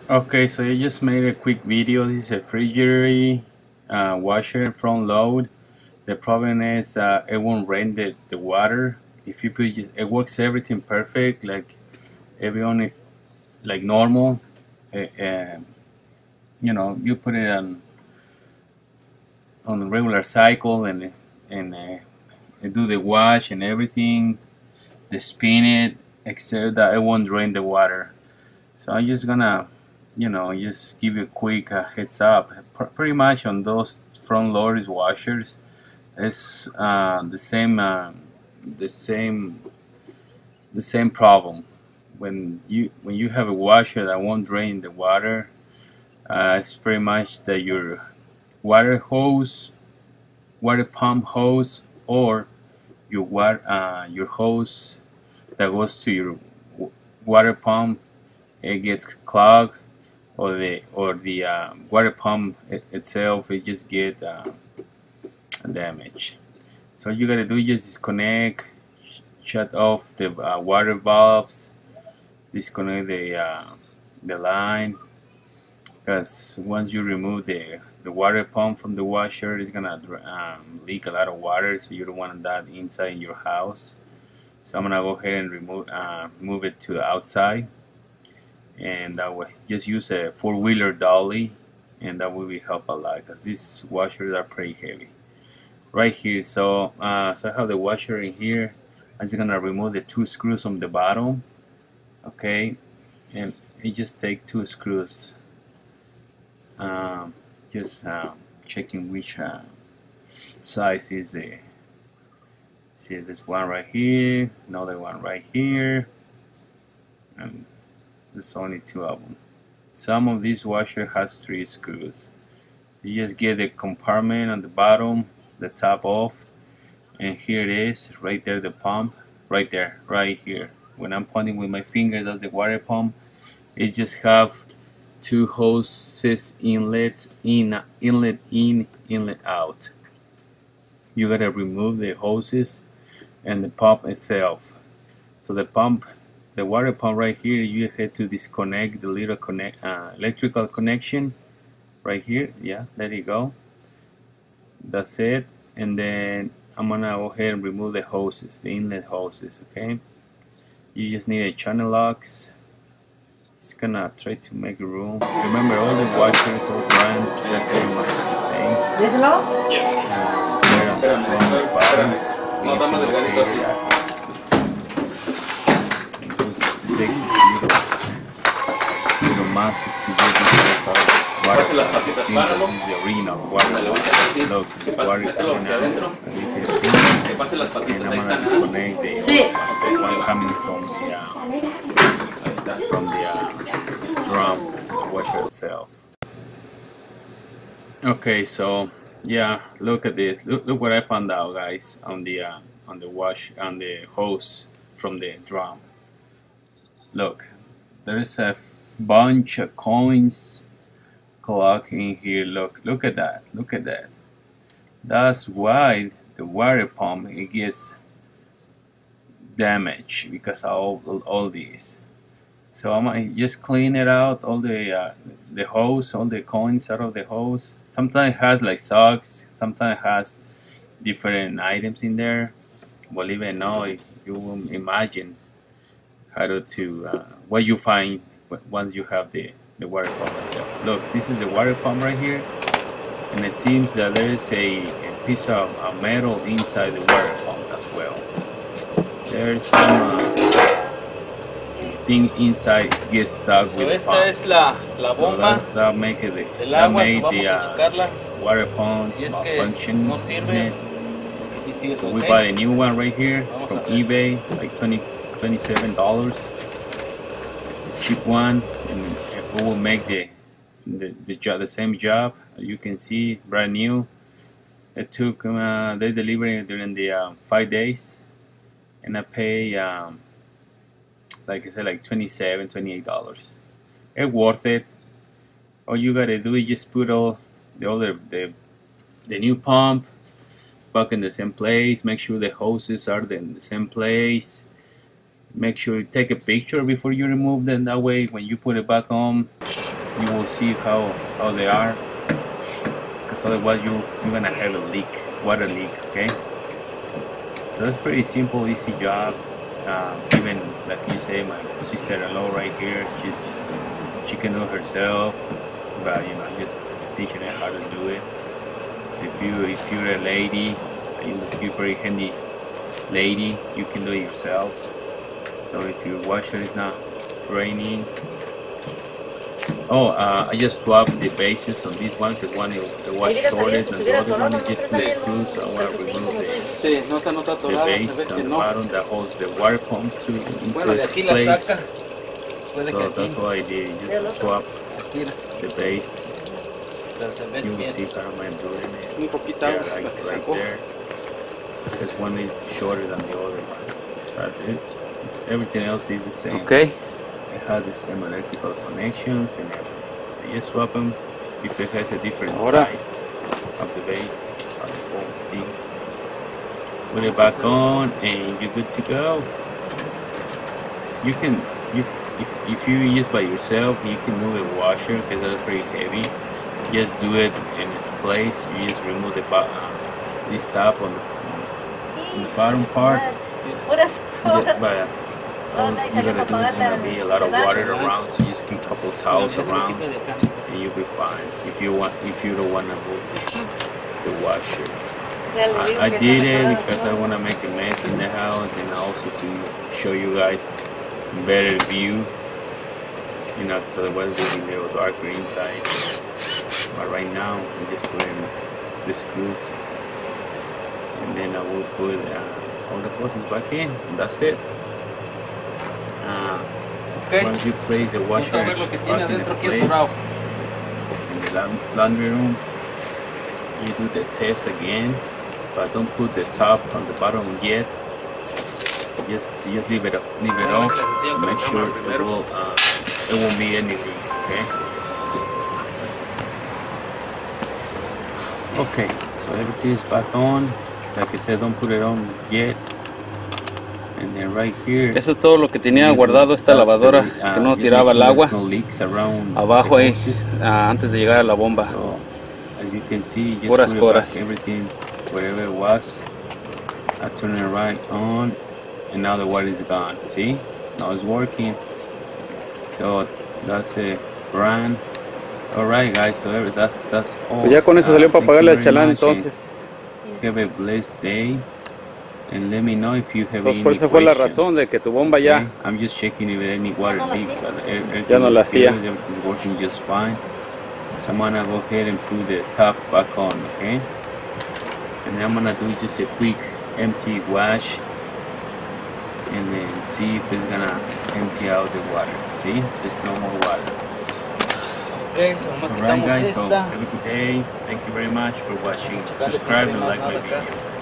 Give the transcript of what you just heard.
Okay, so I just made a quick video. This is a Frigidary washer front load. The problem is it won't drain the water. If you put it works everything perfect, like everyone like normal. Uh, you put it on a regular cycle and do the wash and everything, the spin it, except that it won't drain the water. So I'm just gonna, just give you a quick heads up. Pretty much on those front loaders washers, it's the same, the same problem. When you have a washer that won't drain the water, it's pretty much that your water hose, water pump hose, or your hose that goes to your water pump, it gets clogged, or the water pump itself, it just get damaged. So all you gotta do is just disconnect, shut off the water valves, disconnect the line, because once you remove the water pump from the washer, it's gonna leak a lot of water, so you don't want that inside your house. So I'm gonna go ahead and move it to the outside, and that way just use a four-wheeler dolly, and that will help a lot because these washers are pretty heavy. Right here, so I have the washer in here. I'm just gonna remove the two screws from the bottom, okay, and it just take two screws. Just checking which size is the. See, this one right here, another one right here, and there's only two of them. Some of these washer has three screws. You just get the compartment on the bottom, the top off, and here it is, right there, the pump, right there, right here. When I'm pointing with my finger, that's the water pump. It just have two hoses, inlets in, inlet in, inlet out. You gotta remove the hoses and the pump itself. So the water pump right here, you have to disconnect the little electrical connection right here. Yeah, there you go. That's it. And then I'm gonna go ahead and remove the hoses, the inlet hoses. Okay. You just need a channel locks. Just gonna try to make room. Remember, all the washers, all brands, they're pretty much the same. They're on the front, the bottom. And those takes little masses to get this out. Water, it seems that this is the original water. Look, this water coming out. And I'm gonna disconnect the one coming from the drum, the washer itself. Okay, so yeah, look at this. Look what I found out, guys, on the hose from the drum. Look, there is a bunch of coins clogged in here. Look at that. Look at that. That's why the water pump, it gets damaged, because of all these. So I'm gonna just clean it out, all the hose, all the coins out of the hose. Sometimes it has like socks, sometimes it has different items in there. Believe it or not, you will imagine how to what you find once you have the water pump itself. Look, this is the water pump right here, and it seems that there is a piece of metal inside the water pump as well. There's some thing inside gets stuck with the pump. Esta es la bomba that make the water pump malfunction. no sirve. So we bought a new one right here from eBay, like $27, cheap one, and it will make the same job. You can see, brand new. It took they delivered it during the 5 days, and I pay like I said, like $27, $28. It's worth it. All you gotta do is just put all the new pump back in the same place. Make sure the hoses are in the same place. Make sure you take a picture before you remove them. That way, when you put it back on, you will see how they are, because otherwise you're gonna have a leak, water leak. Okay, so it's pretty simple, easy job. Even like you say, my sister-in-law right here, she can do it herself, but you know, I'm just teaching her how to do it. So if you're a lady, you're very handy lady, you can do it yourselves. So if your washer is not draining, I just swapped the bases on this one because one it was shorted and the other one is just two screws. So I want to remove the base on the bottom that holds the water pump into its place. So that's what I did, just swap the base. You will see how I'm doing it. Yeah, like right there, because one is shorter than the other one. But everything else is the same. Okay. It has the same electrical connections and everything. So you swap them if it has a different size of the base of the whole thing. Put it back on and you're good to go. You can, if you use by yourself, you can move the washer because that's pretty heavy. Just do it in its place. You just remove the this top on the bottom part. But all you gotta do is gonna be a lot of water around, so you just keep a couple towels around, and you'll be fine. If you don't wanna move the washer. I did it because I wanna make a mess in the house, and also to show you guys better view. You know, because otherwise it will be a little darker inside. But right now, I'm just putting the screws, and then I will put all the hoses back in, and that's it. Once you place the washer back in its place in the laundry room, you do the test again, but don't put the top on the bottom yet. Just leave it off. Make sure it won't be any leaks. Okay, so everything is back on. Like I said, don't put it on yet. And then right here, eso es todo lo que tenía guardado esta lavadora, que no tiraba el agua abajo ahí, antes de llegar a la bomba. So, as you can see, just puras put coras. everything wherever it was. I turn it right on, and now the water is gone. See, now it's working. So that's a brand. Alright guys, so that's all. Pues ya con eso salió para pagarle al chalán entonces. Have a blessed day, and let me know if you have any Por eso fue la razón de que tu bomba ya. I'm just checking if any water leak, but Ya no la hacía. everything's working just fine. So I'm gonna go ahead and put the top back on, okay? And then I'm gonna do just a quick empty wash, and then see if it's gonna empty out the water. See, there's no more water. Okay, so Alright guys, so have a good day. Thank you very much for watching. Subscribe and like my video.